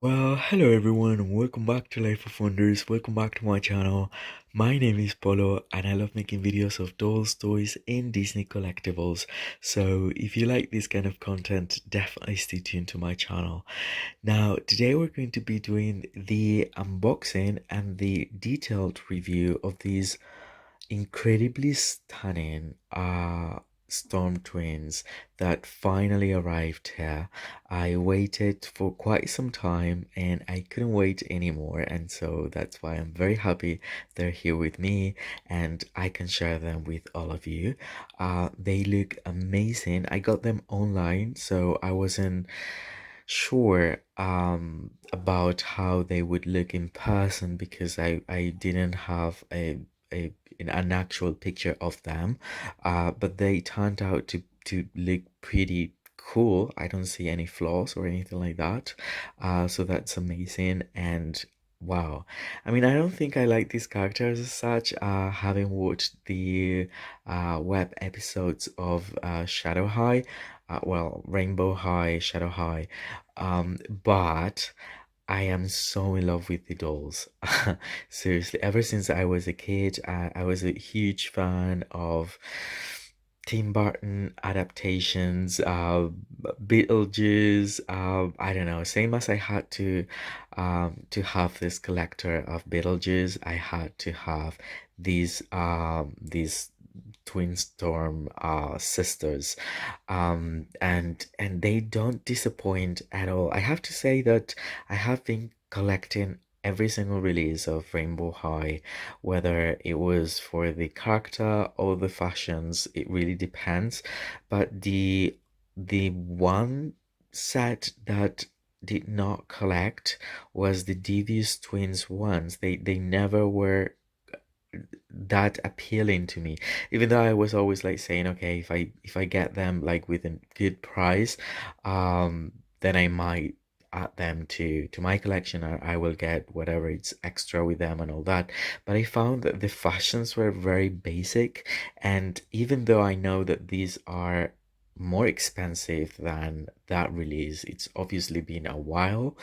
Well, hello everyone, welcome back to Life of Wonders. Welcome back to my channel. My name is Polo, and I love making videos of dolls, toys, and Disney collectibles. So if you like this kind of content, definitely stay tuned to my channel. Now, today we're going to be doing the unboxing and the detailed review of these incredibly stunning storm twins that finally arrived here. I waited for quite some time and I couldn't wait anymore, and so that's why I'm very happy they're here with me and I can share them with all of you. They look amazing. I got them online, so I wasn't sure about how they would look in person because I didn't have a an actual picture of them, but they turned out to look pretty cool. I don't see any flaws or anything like that, so that's amazing. And wow, I mean, I don't think I like these characters as such, having watched the web episodes of Shadow High, well, Rainbow High, Shadow High, but I am so in love with the dolls. Seriously, ever since I was a kid, I was a huge fan of Tim Burton adaptations, Beetlejuice. I don't know. Same as I had to have this collector of Beetlejuice, I had to have these twin storm sisters, and they don't disappoint at all. I have to say that I have been collecting every single release of Rainbow High, whether it was for the character or the fashions. It really depends, but the one set that did not collect was the Devious Twins ones. They never were that appealing to me, even though I was always like saying, okay, if I get them like with a good price, then I might add them to my collection. I will get whatever it's extra with them and all that. But I found that the fashions were very basic, and even though I know that these are more expensive than that release, it's obviously been a while,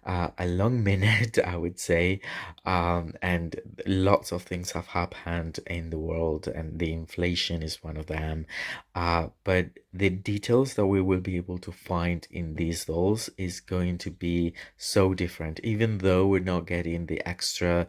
a long minute, I would say, and lots of things have happened in the world, and the inflation is one of them. But the details that we will be able to find in these dolls is going to be so different, even though we're not getting the extra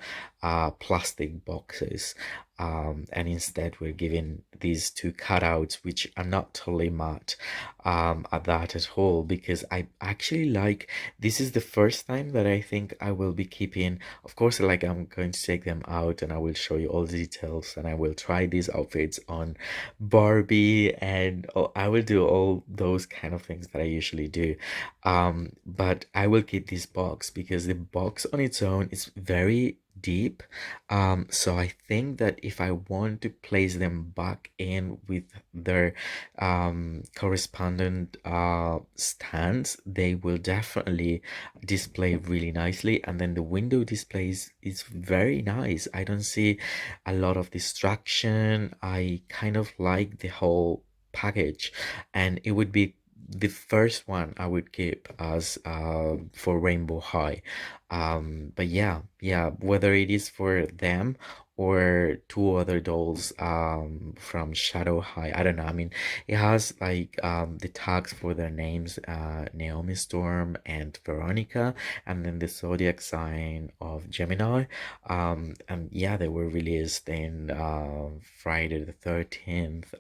plastic boxes. And instead, we're given these two cutouts, which are not totally matte at that at all, because I actually like, this is the first time that I think I will be keeping. Of course, like, I'm going to take them out and I will show you all the details, and I will try these outfits on Barbie, and I will do all those kind of things that I usually do. But I will keep this box because the box on its own is very deep. So I think that if I want to place them back in with their correspondent stands, they will definitely display really nicely. And then the window displays is very nice. I don't see a lot of distraction. I kind of like the whole package, and it would be the first one I would keep as for Rainbow High. But yeah, whether it is for them or two other dolls from Shadow High, I don't know. I mean, it has like the tags for their names, Naomi Storm and Veronica, and then the zodiac sign of Gemini. And yeah, they were released in Friday the 13th.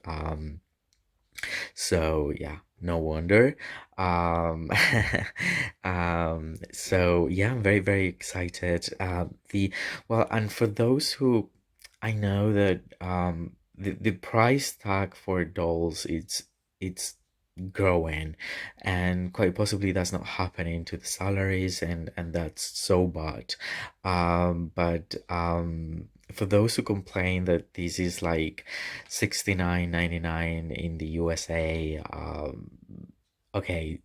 So yeah, no wonder. Um, so yeah, I'm very, very excited. Well, and for those who, I know that the price tag for dolls, it's growing, and quite possibly that's not happening to the salaries, and that's so bad. But for those who complain that this is like 69.99 in the USA, okay,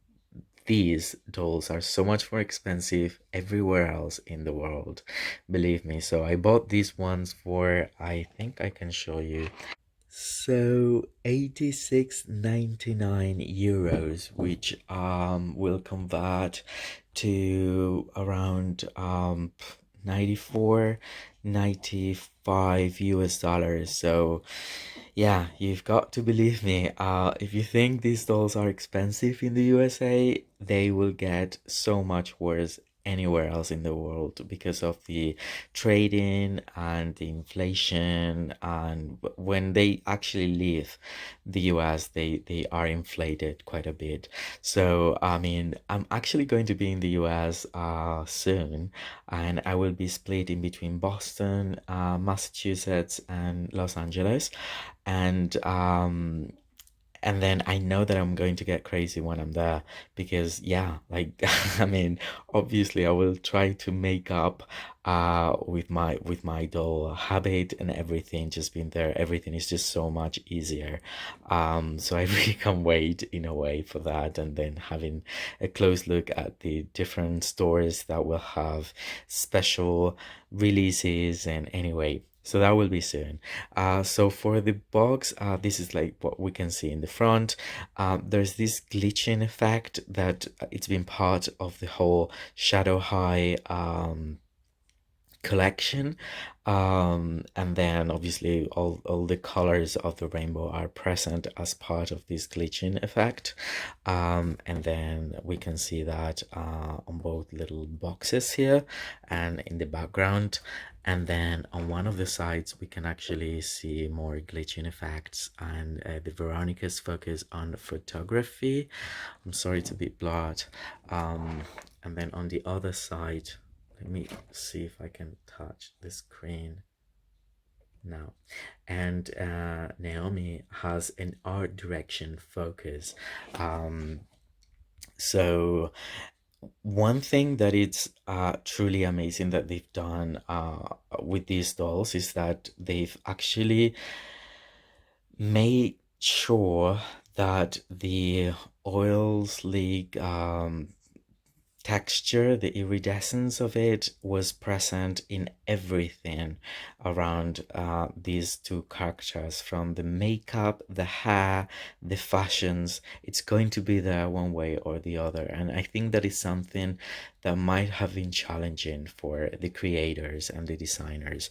these dolls are so much more expensive everywhere else in the world, believe me. So I bought these ones for, I think I can show you. So 86.99 euros, which will convert to around 94, 95 US dollars. So yeah, you've got to believe me. If you think these dolls are expensive in the USA, they will get so much worse anywhere else in the world because of the trading and the inflation. And when they actually leave the US, they are inflated quite a bit. So I mean, I'm actually going to be in the US soon, and I will be split in between Boston, Massachusetts, and Los Angeles, and then I know that I'm going to get crazy when I'm there because yeah, like I mean, obviously I will try to make up with my doll habit and everything. Just being there, everything is just so much easier. So I really can't wait in a way for that, and then having a close look at the different stores that will have special releases. And anyway, so that will be soon. So for the box, this is like what we can see in the front. There's this glitching effect that it's been part of the whole Shadow High collection. And then obviously all the colors of the rainbow are present as part of this glitching effect. And then we can see that on both little boxes here and in the background. And then on one of the sides, we can actually see more glitching effects, and the Veronica's focus on photography. I'm sorry, it's a bit blurred. And then on the other side, let me see if I can touch the screen now. And Naomi has an art direction focus. So one thing that it's truly amazing that they've done with these dolls is that they've actually made sure that the oil slick texture, the iridescence of it was present in everything around these two characters, from the makeup, the hair, the fashions. It's going to be there one way or the other. And I think that is something that might have been challenging for the creators and the designers.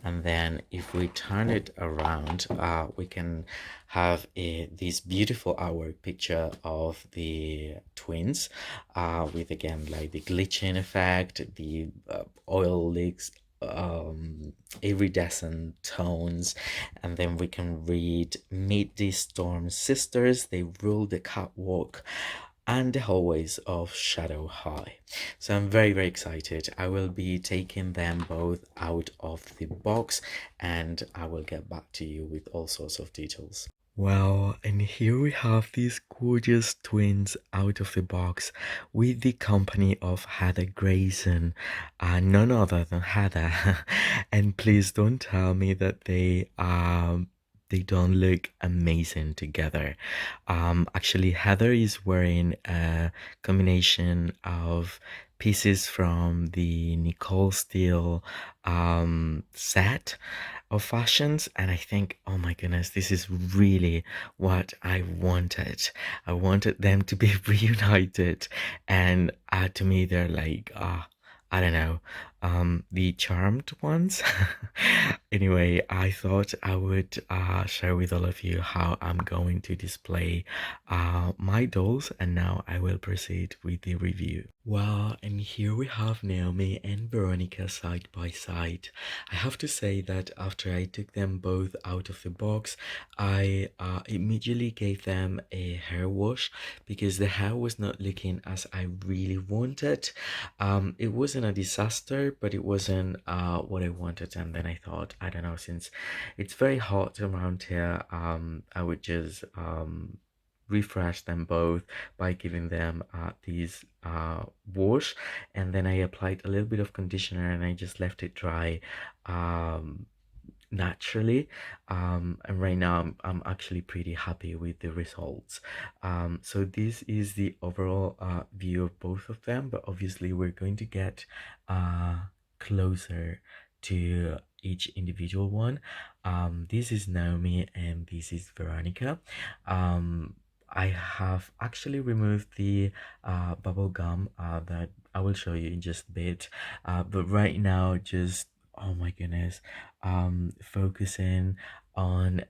And then if we turn it around, we can have this beautiful artwork picture of the twins with again like the glitching effect, the oil leaks, iridescent tones. And then we can read, meet these storm sisters, they rule the catwalk and the hallways of Shadow High. So I'm very, very excited. I will be taking them both out of the box, and I will get back to you with all sorts of details. Well, and here we have these gorgeous twins out of the box with the company of Heather Grayson, none other than Heather. And please don't tell me that they don't look amazing together. Actually, Heather is wearing a combination of pieces from the Nicole Steele set of fashions, and I think, oh my goodness, this is really what I wanted. I wanted them to be reunited, and to me they're like I don't know, the charmed ones. Anyway, I thought I would share with all of you how I'm going to display my dolls, and now I will proceed with the review. Well, and here we have Naomi and Veronica side by side. I have to say that after I took them both out of the box, I immediately gave them a hair wash because the hair was not looking as I really wanted. It wasn't a disaster, but it wasn't what I wanted. And then I thought, I don't know, since it's very hot around here, I would just refresh them both by giving them these wash, and then I applied a little bit of conditioner and I just left it dry naturally. And right now I'm actually pretty happy with the results. So this is the overall view of both of them, but obviously we're going to get closer to each individual one. This is Naomi and this is Veronica. I have actually removed the bubble gum that I will show you in just a bit. But right now, just oh my goodness, focusing on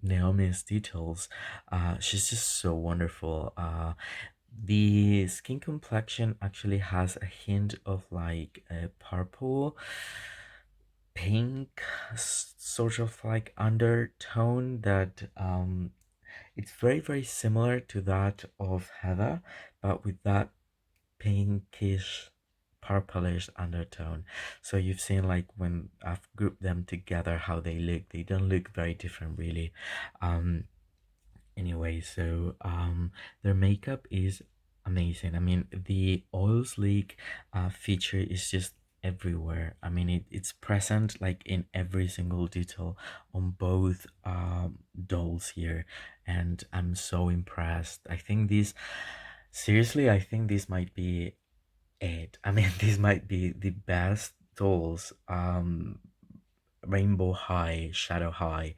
Naomi's details. She's just so wonderful. The skin complexion actually has a hint of like a purple, pink, sort of like undertone that it's very very similar to that of Heather, but with that pinkish purplish undertone. So you've seen like when I've grouped them together how they look. They don't look very different really. Um Anyway, so their makeup is amazing. I mean, the oil slick feature is just everywhere. I mean, it's present like in every single detail on both dolls here, and I'm so impressed. I think this, seriously, I think this might be it. I mean, this might be the best dolls. Rainbow High, Shadow High.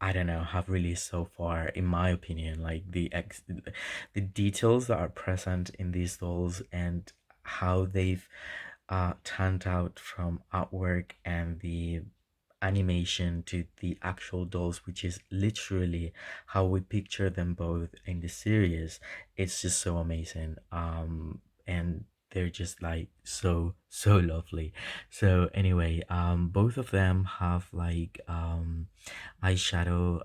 I don't know, have released so far, in my opinion, like the details that are present in these dolls and how they've turned out from artwork and the animation to the actual dolls, which is literally how we picture them both in the series. It's just so amazing. And they're just like so lovely. So anyway, both of them have like eyeshadow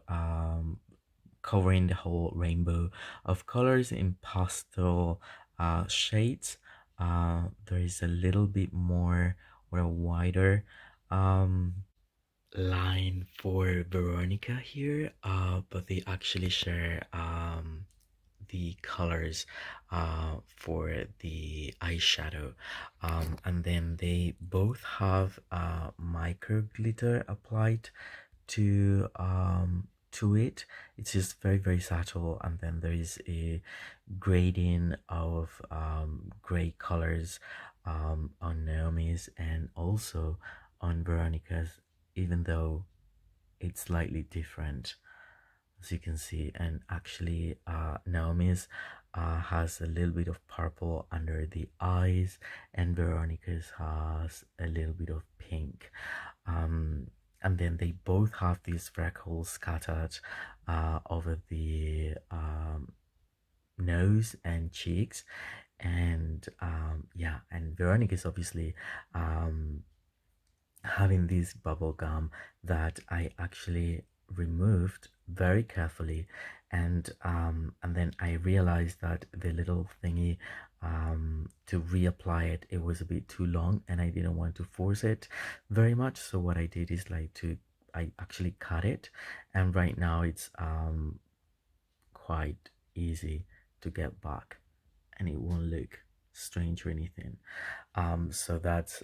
covering the whole rainbow of colors in pastel shades. There is a little bit more or a wider um, line for Veronica here, but they actually share the colors for the eyeshadow, and then they both have micro glitter applied to it. It's just very very subtle, and then there is a grading of gray colors on Naomi's and also on Veronica's, even though it's slightly different, as you can see. And actually Naomi's has a little bit of purple under the eyes, and Veronica's has a little bit of pink. And then they both have these freckles scattered over the nose and cheeks. And yeah, and Veronica's obviously having this bubble gum that I actually removed very carefully, and then I realized that the little thingy to reapply it, it was a bit too long and I didn't want to force it very much. So what I did is like to I actually cut it, and right now it's quite easy to get back and it won't look strange or anything. So that's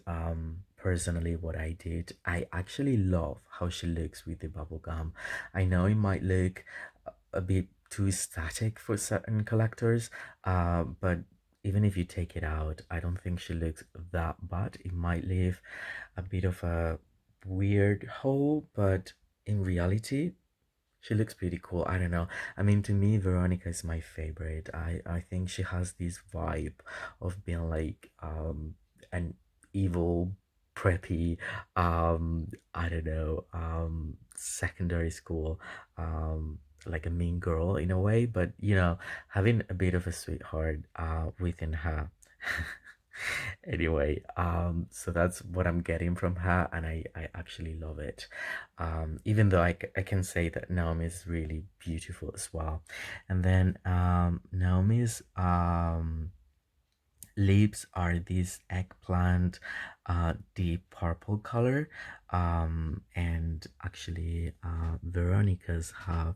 personally what I did. I actually love how she looks with the bubble gum. I know it might look a bit too static for certain collectors, but even if you take it out, I don't think she looks that bad. It might leave a bit of a weird hole, but in reality, she looks pretty cool. I don't know. I mean, to me, Veronica is my favorite. I think she has this vibe of being like an evil, preppy, I don't know, secondary school, like a mean girl in a way, but you know, having a bit of a sweetheart within her. Anyway, so that's what I'm getting from her, and I actually love it. Even though I can say that Naomi is really beautiful as well. And then Naomi's lips are this eggplant deep purple color, and actually Veronica's have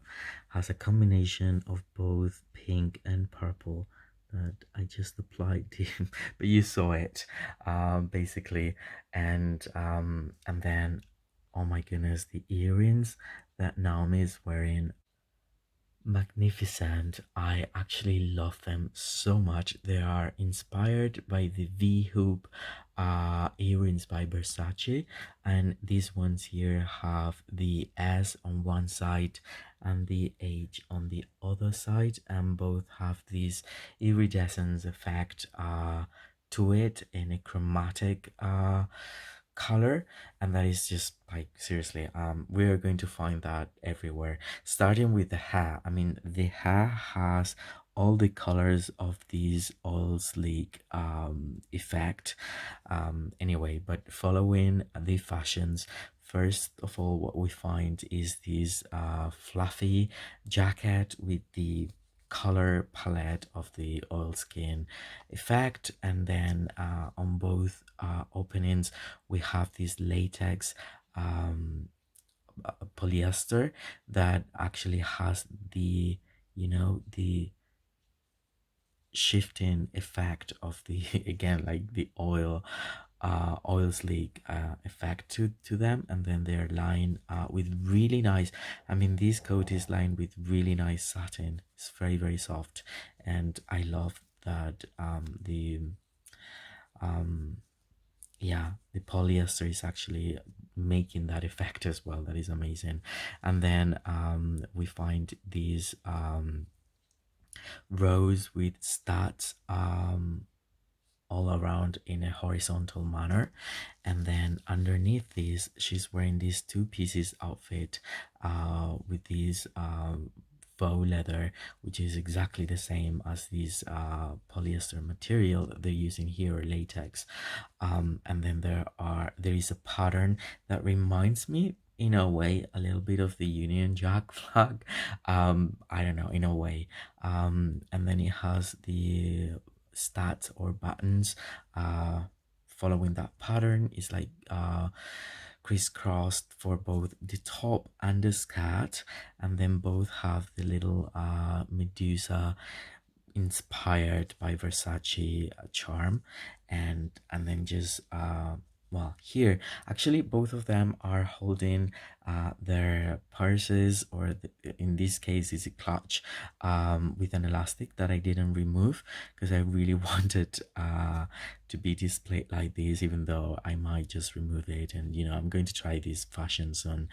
has a combination of both pink and purple that I just applied to but you saw it basically. And then oh my goodness, the earrings that Naomi is wearing, magnificent. I actually love them so much. They are inspired by the V hoop earrings by Versace, and these ones here have the S on one side and the age on the other side, and both have this iridescence effect to it in a chromatic color. And that is just like, seriously, we're going to find that everywhere, starting with the hair. I mean, the hair has all the colors of these oil slick effect. Anyway, but following the fashions, first of all, what we find is this fluffy jacket with the color palette of the oil skin effect. And then on both openings we have this latex polyester that actually has the, you know, the shifting effect of the again, like the oil slick effect to them. And then they're lined with really nice, I mean, this coat is lined with really nice satin. It's very, very soft, and I love that the um yeah, the polyester is actually making that effect as well. That is amazing. And then we find these rows with stats all around in a horizontal manner. And then underneath this, she's wearing this two pieces outfit with these faux leather, which is exactly the same as this polyester material they're using here, or latex. And then there is a pattern that reminds me in a way a little bit of the Union Jack flag. I don't know, in a way. And then it has the stats or buttons following that pattern. Is like crisscrossed for both the top and the skirt, and then both have the little Medusa inspired by Versace charm. And then just well, here actually both of them are holding their purses, or in this case is a clutch with an elastic that I didn't remove because I really wanted to be displayed like this, even though I might just remove it. And you know, I'm going to try these fashions on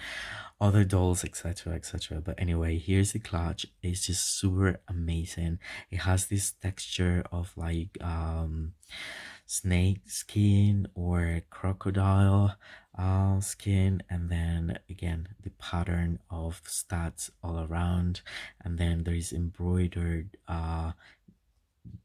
other dolls, etc, etc. But anyway, here's the clutch. It's just super amazing. It has this texture of like snake skin or crocodile skin. And then again, the pattern of stats all around. And then there is embroidered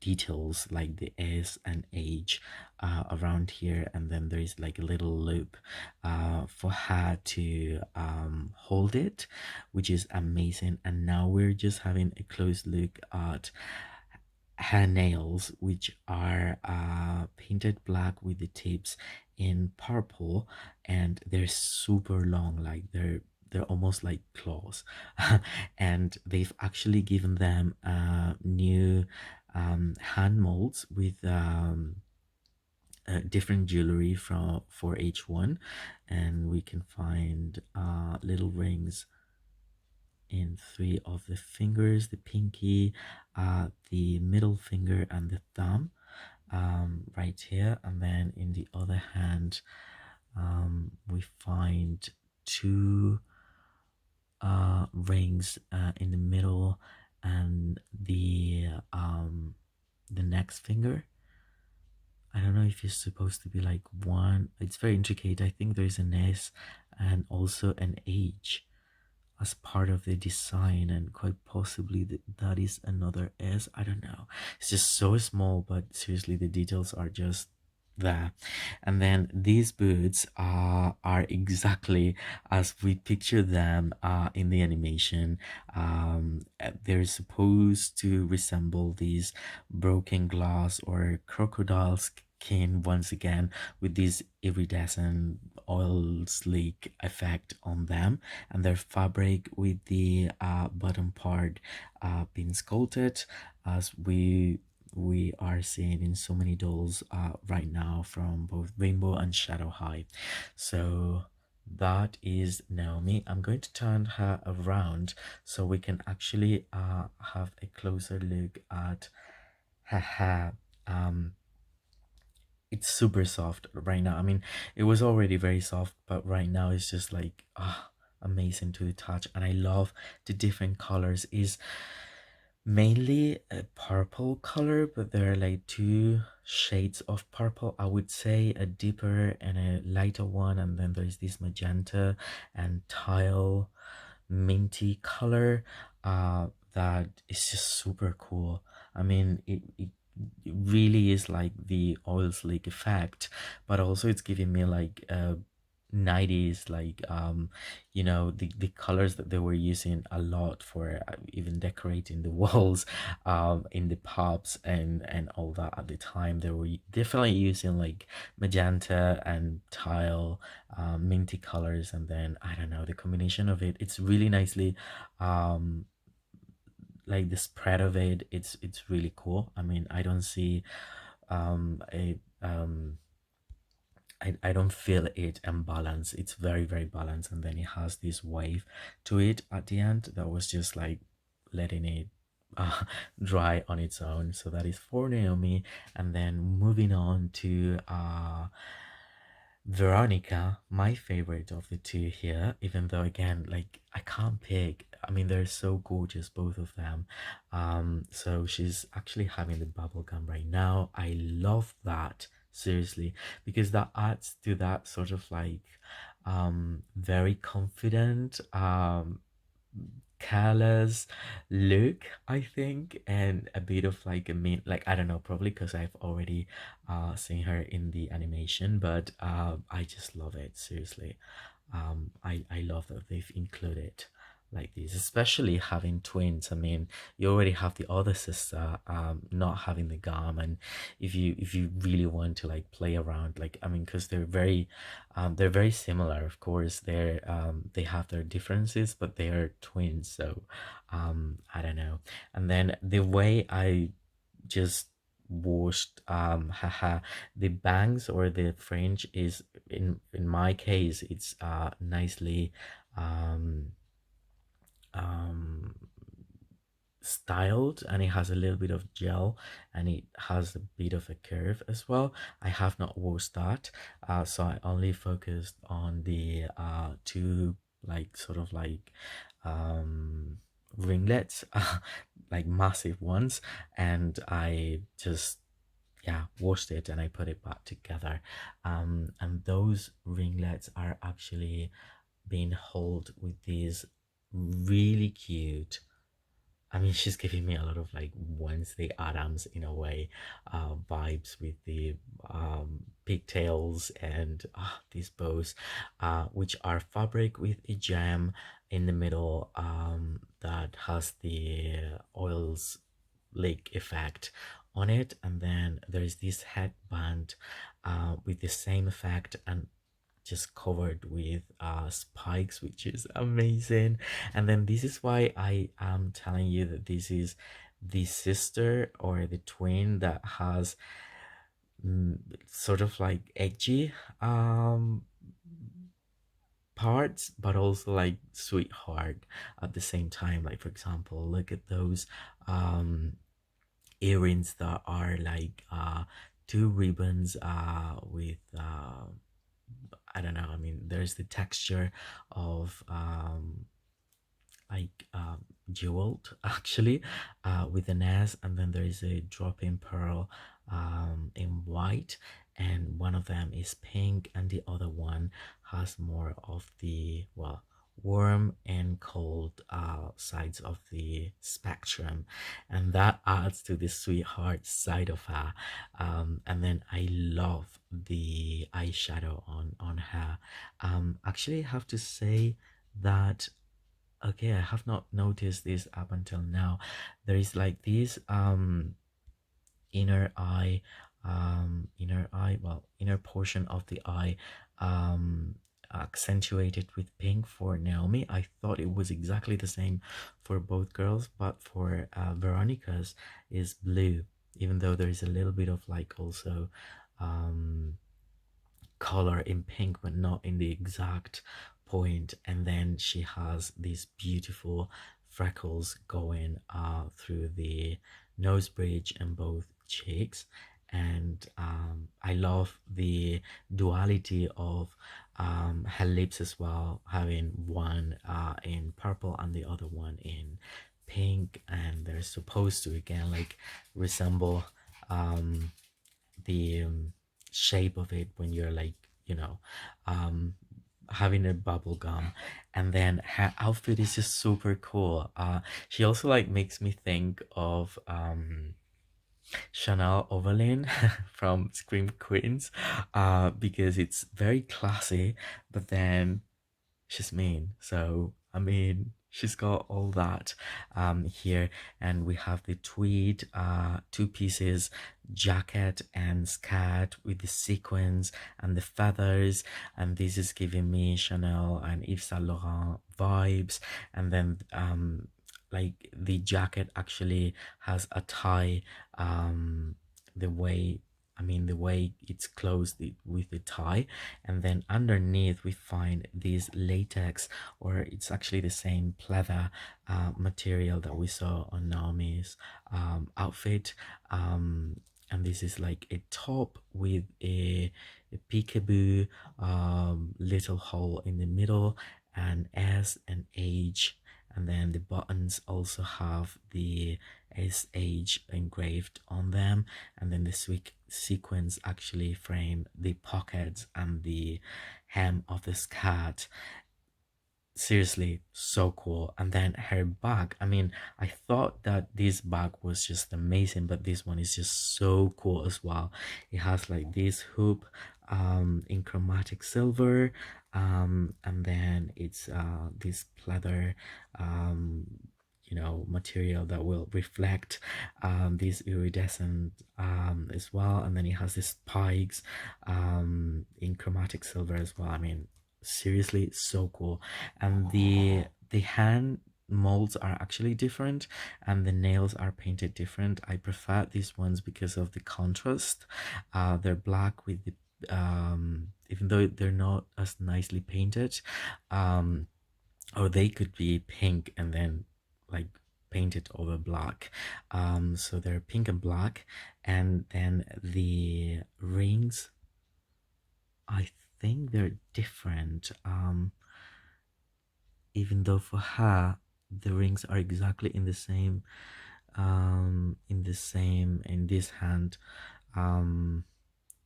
details like the S and H around here. And then there is like a little loop for her to hold it, which is amazing. And now we're just having a close look at her nails, which are painted black with the tips in purple, and they're super long, like they're almost like claws. And they've actually given them new hand molds with different jewelry from for each one. And we can find little rings in three of the fingers: the pinky, the middle finger, and the thumb, right here. And then in the other hand, we find two rings in the middle, and the next finger. I don't know if it's supposed to be like one. It's very intricate. I think there's an S and also an H as part of the design, and quite possibly that is another S. I don't know. It's just so small, but seriously, the details are just there. And then these boots are exactly as we picture them in the animation. They're supposed to resemble these broken glass or crocodile skin once again, with this iridescent oil slick effect on them. And their fabric with the bottom part being sculpted, as we are seeing in so many dolls right now from both Rainbow and Shadow High. So that is Naomi. I'm going to turn her around so we can actually have a closer look at her hair. It's super soft right now. I mean, it was already very soft, but right now it's just like amazing to the touch. And I love the different colors. Is mainly a purple color, but there are like two shades of purple, I would say, a deeper and a lighter one, and then there's this magenta and tile minty color that is just super cool. I mean, it really is like the oil slick effect, but also it's giving me like 90s, like the colors that they were using a lot for even decorating the walls in the pubs and all that. At the time they were definitely using like magenta and tile, minty colors, and then I don't know, the combination of it, it's really nicely um like the spread of it, it's really cool. I mean, I don't see a I don't feel it unbalanced. It's very, very balanced. And then it has this wave to it at the end that was just like letting it uh, dry on its own. So that is for Naomi. And then moving on to Veronica, my favorite of the two here, even though again, like I can't pick. I mean, they're so gorgeous, both of them. So she's actually having the bubble gum right now. I love that, seriously, because that adds to that sort of like very confident careless look, I think, and a bit of like a mean, like I don't know, probably because I've already seen her in the animation, but I just love it, seriously. I love that they've included like this, especially having twins. I mean, you already have the other sister not having the gum, and if you really want to like play around, like I mean, because they're very similar, of course. They have their differences, but they are twins, so I don't know. And then the way I just washed haha the bangs or the fringe is, in my case, it's nicely um um styled, and it has a little bit of gel, and it has a bit of a curve as well. I have not washed that, so I only focused on the two, like sort of like um ringlets, like massive ones, and I just, yeah, washed it and I put it back together. And those ringlets are actually being held with these really cute, I mean, she's giving me a lot of like Wednesday Adams in a way, vibes with the pigtails and these bows, which are fabric with a gem in the middle, that has the oils lake effect on it. And then there's this headband with the same effect and just covered with spikes, which is amazing. And then this is why I am telling you that this is the sister or the twin that has sort of like edgy parts, but also like sweetheart at the same time. Like, for example, look at those earrings that are like two ribbons with I don't know. I mean, there's the texture of like jeweled actually, with an S, and then there is a drop in pearl in white, and one of them is pink, and the other one has more of the, well, warm and cold sides of the spectrum, and that adds to the sweetheart side of her. And then I love the eyeshadow on her. Actually, I have to say that, okay, I have not noticed this up until now. There is like this inner eye, inner portion of the eye, accentuated with pink for Naomi. I thought it was exactly the same for both girls, but for Veronica's is blue, even though there is a little bit of like also um color in pink, but not in the exact point. And then she has these beautiful freckles going through the nose bridge and both cheeks. and I love the duality of her lips as well, having one in purple and the other one in pink, and they're supposed to again like resemble um, the shape of it when you're like, you know, um, having a bubble gum. And then her outfit is just super cool. She also like makes me think of Chanel Overlane from Scream Queens, because it's very classy, but then she's mean. So I mean, she's got all that here, and we have the tweed two pieces jacket and skirt with the sequins and the feathers, and this is giving me Chanel and Yves Saint Laurent vibes. And then like the jacket actually has a tie, the way, I mean, the way it's closed with the tie. And then underneath we find this latex, or it's actually the same pleather material that we saw on Naomi's outfit. And this is like a top with a peekaboo little hole in the middle, and S and H, and then the buttons also have the SH engraved on them, and then the sequins actually frame the pockets and the hem of the skirt. Seriously, so cool. And then her bag, I mean, I thought that this bag was just amazing, but this one is just so cool as well. It has like this hoop in chromatic silver, and then it's this pleather material that will reflect this iridescent as well. And then it has these spikes in chromatic silver as well. I mean, seriously, so cool. And the hand molds are actually different, and the nails are painted different. I prefer these ones because of the contrast. They're black with the even though they're not as nicely painted, um or they could be pink and then like painted over black. So they're pink and black. And then the rings, I think they're different, even though for her the rings are exactly in the same, in this hand, um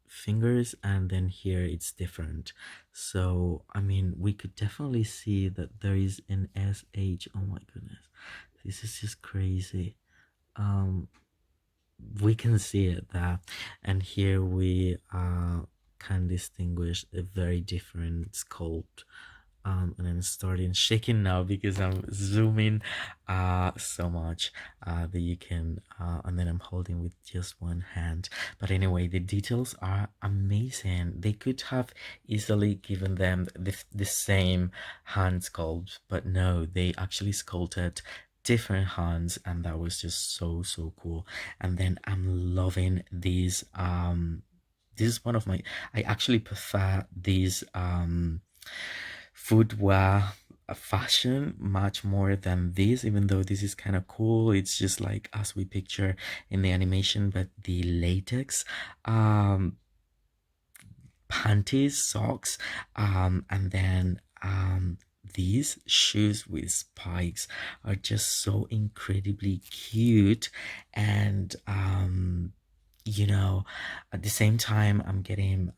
fingers, and then here it's different. So I mean, we could definitely see that there is an SH. Oh my goodness, this is just crazy. um we can see it there, and here we can distinguish a very different sculpt. And I'm starting shaking now because I'm zooming so much that you can, and then I'm holding with just one hand. But anyway, the details are amazing. They could have easily given them the same hand sculpt, but no, they actually sculpted different hands, and that was just so cool. And then I'm loving these this is one of my, I actually prefer these footwear fashion much more than this, even though this is kind of cool. It's just like as we picture in the animation, but the latex um panties, socks, and then these shoes with spikes are just so incredibly cute. And at the same time I'm getting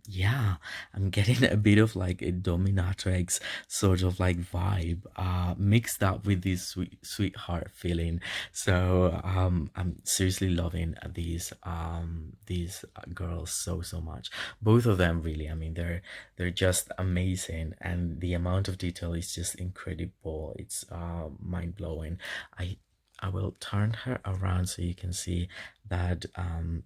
yeah, I'm getting a bit of like a dominatrix sort of like vibe mixed up with this sweetheart feeling. So I'm seriously loving these girls so much, both of them really. I mean, they're just amazing, and the amount of detail is just incredible. It's mind-blowing. I will turn her around so you can see that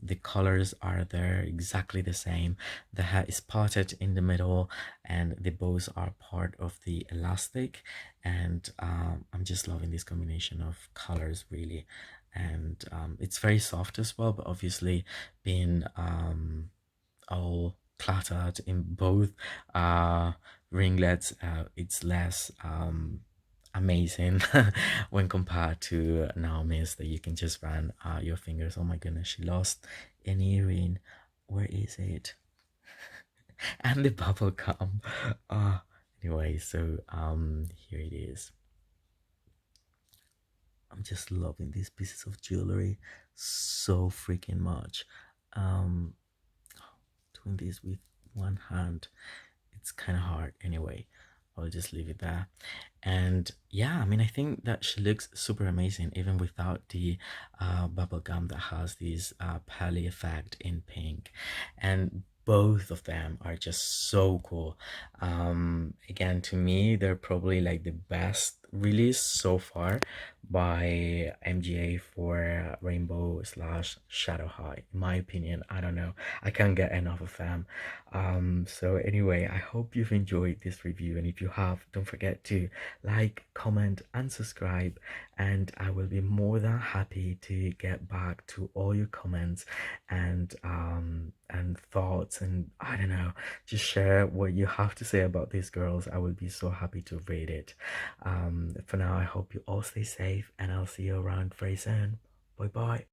the colors are there exactly the same. The hair is parted in the middle, and the bows are part of the elastic. And I'm just loving this combination of colors really. And it's very soft as well, but obviously being all cluttered in both ringlets, it's less amazing when compared to Naomi's that you can just run your fingers. Oh my goodness, she lost an earring. Where is it? And the bubble gum. Uh, anyway, so here it is. I'm just loving these pieces of jewelry so freaking much. Um, doing this with one hand, it's kind of hard. Anyway, I'll just leave it there. And yeah, I mean, I think that she looks super amazing even without the bubble gum that has this pearly effect in pink. And both of them are just so cool. Again, to me, they're probably like the best release so far by MGA for Rainbow slash Shadow High. In my opinion, I don't know. I can't get enough of them. So anyway, I hope you've enjoyed this review, and if you have, don't forget to like, comment, and subscribe, and I will be more than happy to get back to all your comments and thoughts, and I don't know, just share what you have to say about these girls. I will be so happy to read it. For now, I hope you all stay safe, and I'll see you around very soon. Bye bye.